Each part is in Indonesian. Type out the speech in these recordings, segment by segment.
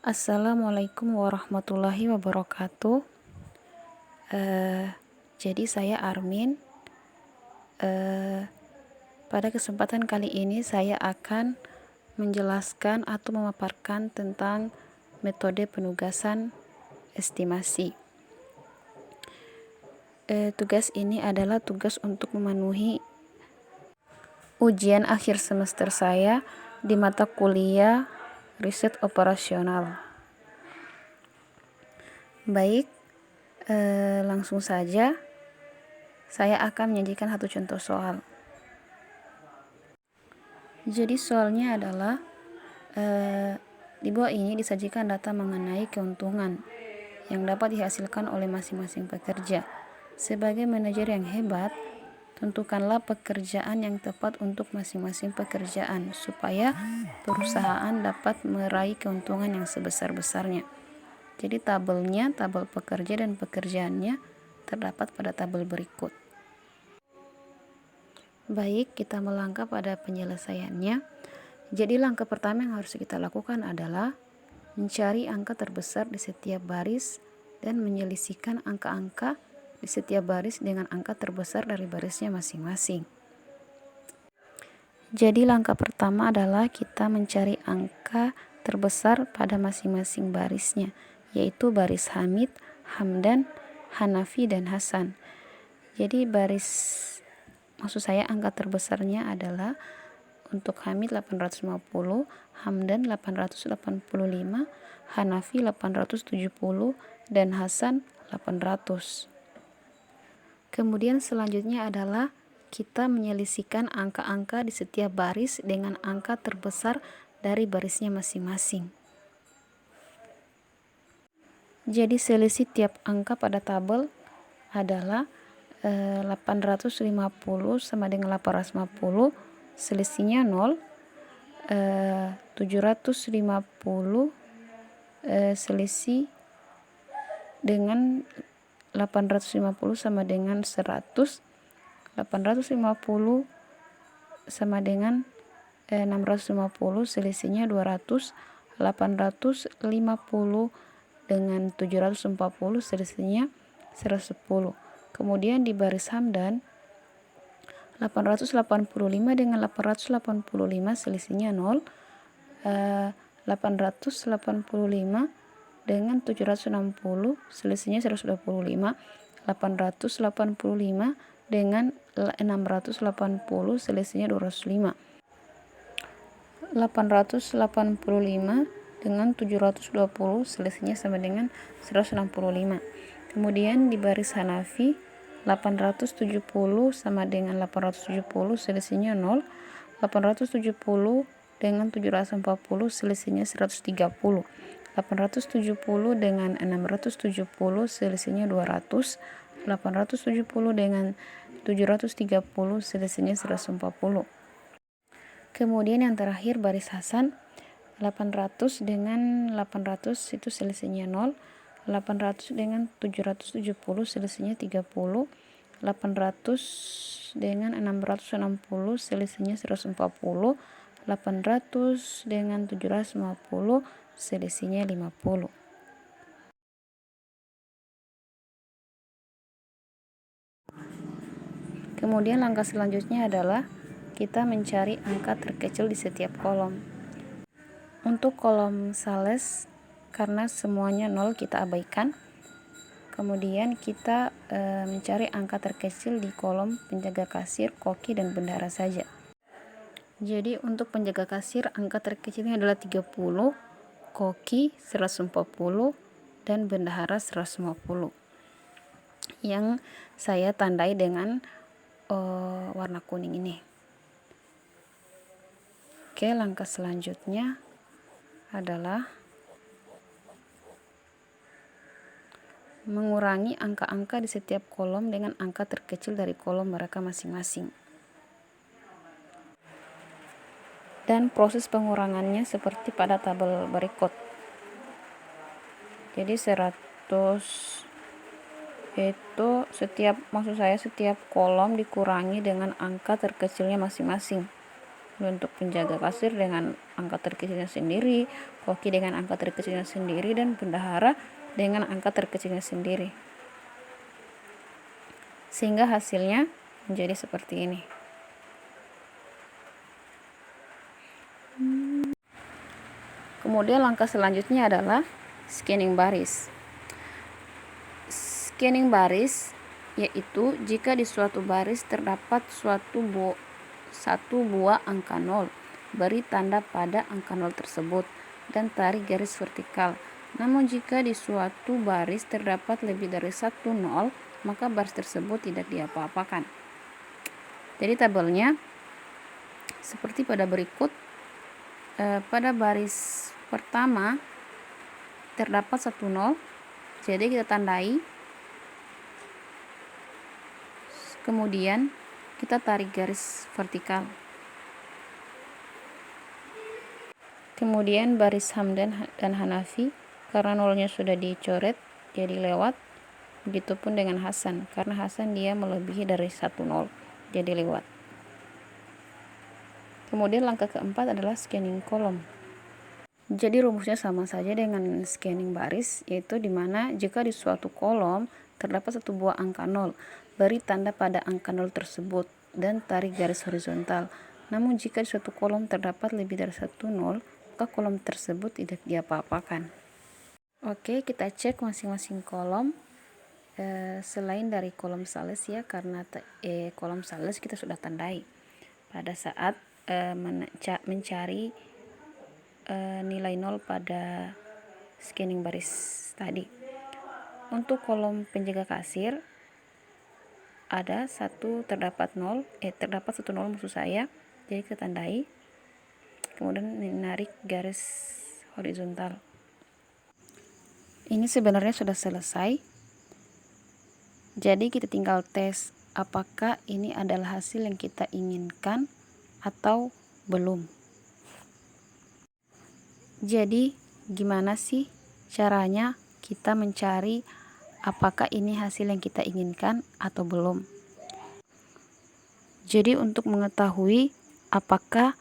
Assalamualaikum warahmatullahi wabarakatuh. Jadi saya Armin. Pada kesempatan kali ini saya akan menjelaskan atau memaparkan tentang metode penugasan estimasi. Tugas ini adalah tugas untuk memenuhi ujian akhir semester saya di mata kuliah riset operasional. Baik, langsung saja saya akan menyajikan satu contoh soal. Jadi soalnya adalah di bawah ini disajikan data mengenai keuntungan yang dapat dihasilkan oleh masing-masing pekerja. Sebagai manajer yang hebat, tentukanlah pekerjaan yang tepat untuk masing-masing pekerjaan supaya perusahaan dapat meraih keuntungan yang sebesar-besarnya. Jadi tabelnya, tabel pekerja dan pekerjaannya terdapat pada tabel berikut. Baik, kita melangkah pada penyelesaiannya. Jadi langkah pertama yang harus kita lakukan adalah mencari angka terbesar di setiap baris dan menyelisihkan angka-angka di setiap baris dengan angka terbesar dari barisnya masing-masing. Jadi langkah pertama adalah kita mencari angka terbesar pada masing-masing barisnya, yaitu baris Hamid, Hamdan, Hanafi, dan Hasan. Jadi maksud saya angka terbesarnya adalah untuk Hamid 850, Hamdan 885, Hanafi 870, dan Hasan 800. Kemudian selanjutnya adalah kita menyelisihkan angka-angka di setiap baris dengan angka terbesar dari barisnya masing-masing. Jadi selisih tiap angka pada tabel adalah 850 sama dengan 850, selisihnya 0. 750 selisih dengan 850 sama dengan 100. 850 sama dengan 650, selisihnya 200. 850 dengan 740, selisihnya 110. Kemudian di baris Hamdan 885 dengan 885, selisihnya 0. 885 dengan 760, selisihnya 125. 885 dengan 680, selisihnya 205. 885 dengan 720, selisihnya sama dengan 165. Kemudian di baris Hanafi 870 sama dengan 870, selisihnya 0. 870 dengan 740, selisihnya 130. 870 dengan 670, selisihnya 200. 870 dengan 730, selisihnya 140. Kemudian yang terakhir baris Hasan 800 dengan 800 itu selisihnya 0. 800 dengan 770, selisihnya 30. 800 dengan 660, selisihnya 140. 800 dengan 750, selisihnya 50. Kemudian langkah selanjutnya adalah kita mencari angka terkecil di setiap kolom. Untuk kolom sales, karena semuanya 0 kita abaikan. Kemudian kita mencari angka terkecil di kolom penjaga kasir, koki, dan bendahara saja. Jadi untuk penjaga kasir angka terkecilnya adalah 30, koki 140, dan bendahara 150. Yang saya tandai dengan warna kuning ini. Oke, langkah selanjutnya adalah mengurangi angka-angka di setiap kolom dengan angka terkecil dari kolom mereka masing-masing. Dan proses pengurangannya seperti pada tabel berikut. Jadi 100 itu setiap kolom dikurangi dengan angka terkecilnya masing-masing. Untuk penjaga kasir dengan angka terkecilnya sendiri, koki dengan angka terkecilnya sendiri, dan bendahara dengan angka terkecilnya sendiri. Sehingga hasilnya menjadi seperti ini. Kemudian langkah selanjutnya adalah scanning baris. Scanning baris yaitu jika di suatu baris terdapat satu buah angka 0, beri tanda pada angka 0 tersebut dan tarik garis vertikal. Namun jika di suatu baris terdapat lebih dari 1 0, maka baris tersebut tidak diapa-apakan. Jadi tabelnya seperti pada berikut. Pada baris pertama terdapat 1 0, jadi kita tandai. Kemudian kita tarik garis vertikal. Kemudian baris Hamdan dan Hanafi, karena nolnya sudah dicoret jadi lewat. Begitupun dengan Hasan, karena Hasan dia melebihi dari 1 0 jadi lewat. Kemudian langkah keempat adalah scanning kolom. Jadi rumusnya sama saja dengan scanning baris, yaitu dimana jika di suatu kolom terdapat satu buah angka 0, beri tanda pada angka 0 tersebut dan tarik garis horizontal. Namun jika di suatu kolom terdapat lebih dari 1 0, maka kolom tersebut tidak diapa-apakan. Oke, kita cek masing-masing kolom. Selain dari kolom sales ya, karena kolom sales kita sudah tandai pada saat mencari nilai 0 pada scanning baris tadi. Untuk kolom penjaga kasir ada terdapat 0 maksud saya, jadi kita tandai, kemudian menarik garis horizontal. Ini sebenarnya sudah selesai, jadi kita tinggal tes apakah ini adalah hasil yang kita inginkan atau belum. Jadi gimana sih caranya kita mencari apakah ini hasil yang kita inginkan atau belum? Jadi untuk mengetahui apakah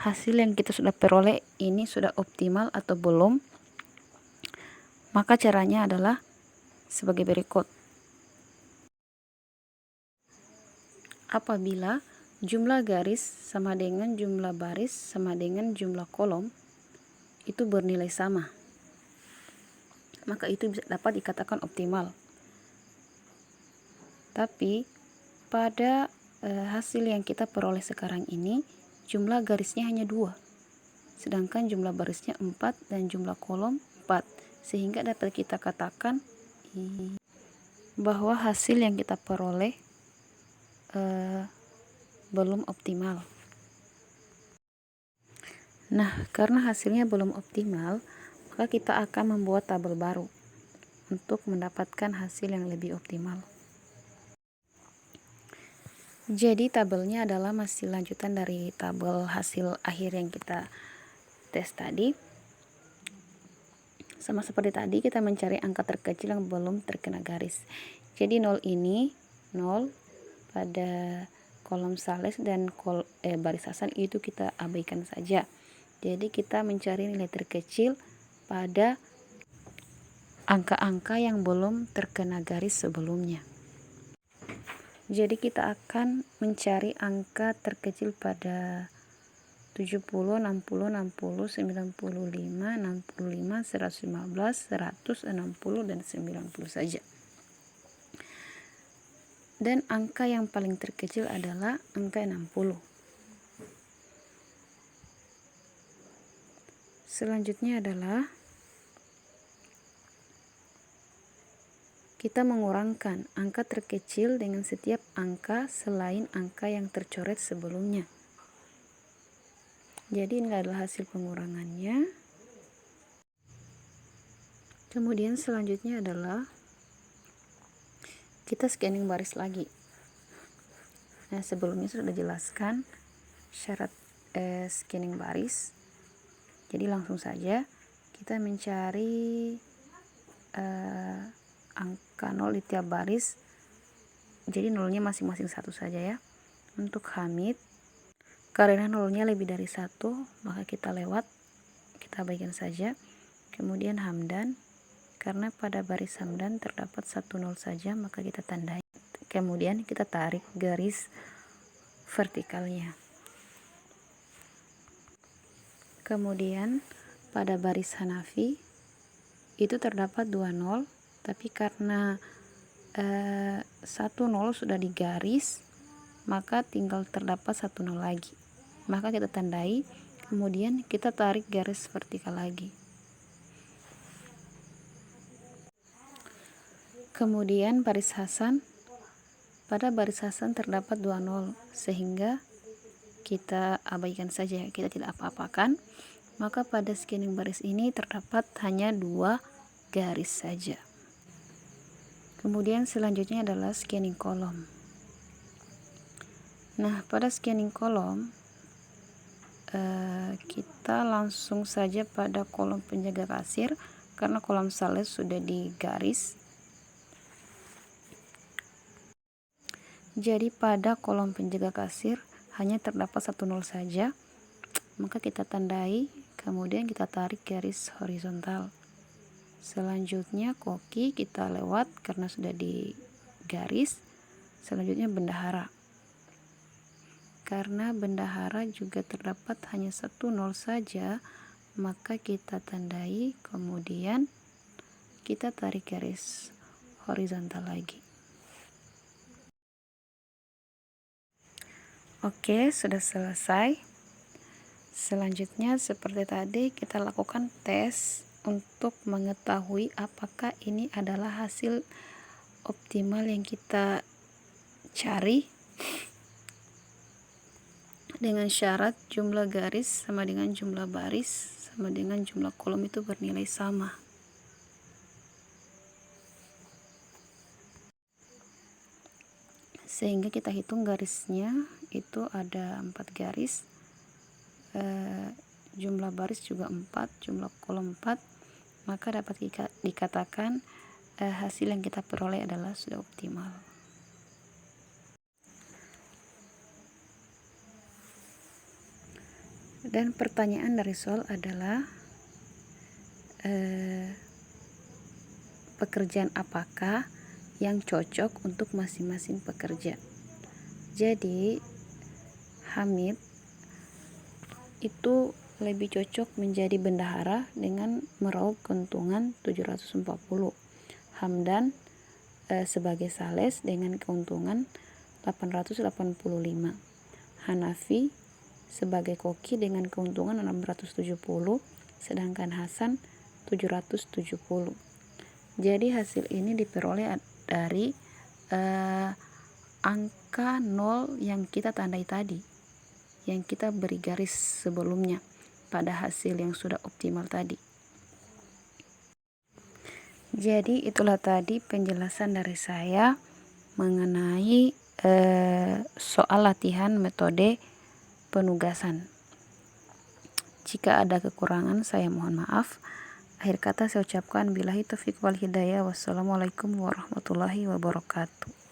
hasil yang kita sudah peroleh ini sudah optimal atau belum, maka caranya adalah sebagai berikut. Apabila jumlah garis sama dengan jumlah baris sama dengan jumlah kolom itu bernilai sama, maka itu dapat dikatakan optimal. Tapi pada hasil yang kita peroleh sekarang ini, jumlah garisnya hanya 2, sedangkan jumlah barisnya 4 dan jumlah kolom 4, sehingga dapat kita katakan bahwa hasil yang kita peroleh belum optimal. Nah, karena hasilnya belum optimal, maka kita akan membuat tabel baru untuk mendapatkan hasil yang lebih optimal. Jadi tabelnya adalah masih lanjutan dari tabel hasil akhir yang kita tes tadi. Sama seperti tadi, kita mencari angka terkecil yang belum terkena garis. Jadi 0 ini 0 pada kolom sales dan baris Hasan itu kita abaikan saja. Jadi kita mencari nilai terkecil pada angka-angka yang belum terkena garis sebelumnya. Jadi kita akan mencari angka terkecil pada 70, 60, 60, 95, 65, 115, 160, dan 90 saja. Dan angka yang paling terkecil adalah angka 60. Selanjutnya adalah kita mengurangkan angka terkecil dengan setiap angka selain angka yang tercoret sebelumnya. Jadi ini adalah hasil pengurangannya. Kemudian selanjutnya adalah kita scanning baris lagi. Nah, sebelumnya sudah dijelaskan syarat scanning baris. Jadi langsung saja kita mencari angka 0 di tiap baris. Jadi nolnya masing-masing 1 saja ya. Untuk Hamid, Karena nolnya lebih dari 1, maka kita lewat, kita abaikan saja. Kemudian hamdan, karena pada baris hamdan terdapat 1 nol saja, maka kita tandai. Kemudian kita tarik garis vertikalnya. Kemudian pada baris Hanafi itu terdapat 2 nol, tapi karena 1 nol sudah digaris, maka tinggal terdapat 1 nol lagi. Maka kita tandai, kemudian kita tarik garis vertikal lagi. Kemudian baris Hasan, pada baris Hasan terdapat 2 nol, sehingga kita abaikan saja, kita tidak apa-apakan. Maka pada scanning baris ini terdapat hanya 2 garis saja. Kemudian selanjutnya adalah scanning kolom. Nah, pada scanning kolom kita langsung saja pada kolom penjaga kasir, karena kolom sales sudah digaris. Jadi pada kolom penjaga kasir hanya terdapat 1 nol saja, maka kita tandai, kemudian kita tarik garis horizontal. Selanjutnya koki kita lewat karena sudah digaris. Selanjutnya bendahara, karena bendahara juga terdapat hanya 1 nol saja, maka kita tandai, kemudian kita tarik garis horizontal lagi. Oke, sudah selesai. Selanjutnya seperti tadi kita lakukan tes untuk mengetahui apakah ini adalah hasil optimal yang kita cari, dengan syarat jumlah garis sama dengan jumlah baris sama dengan jumlah kolom itu bernilai sama. Sehingga kita hitung garisnya itu ada 4 garis, jumlah baris juga 4, jumlah kolom 4, maka dapat dikatakan hasil yang kita peroleh adalah sudah optimal. Dan pertanyaan dari soal adalah pekerjaan apakah yang cocok untuk masing-masing pekerja. Jadi Hamid itu lebih cocok menjadi bendahara dengan meraup keuntungan 740. Hamdan sebagai sales dengan keuntungan 885. Hanafi sebagai koki dengan keuntungan 670, sedangkan Hasan 770. Jadi hasil ini diperoleh dari angka 0 yang kita tandai tadi, yang kita beri garis sebelumnya pada hasil yang sudah optimal tadi. Jadi itulah tadi penjelasan dari saya mengenai soal latihan metode penugasan. Jika ada kekurangan saya mohon maaf. Akhir kata saya ucapkan billahi taufiq wal hidayah. Wassalamualaikum warahmatullahi wabarakatuh.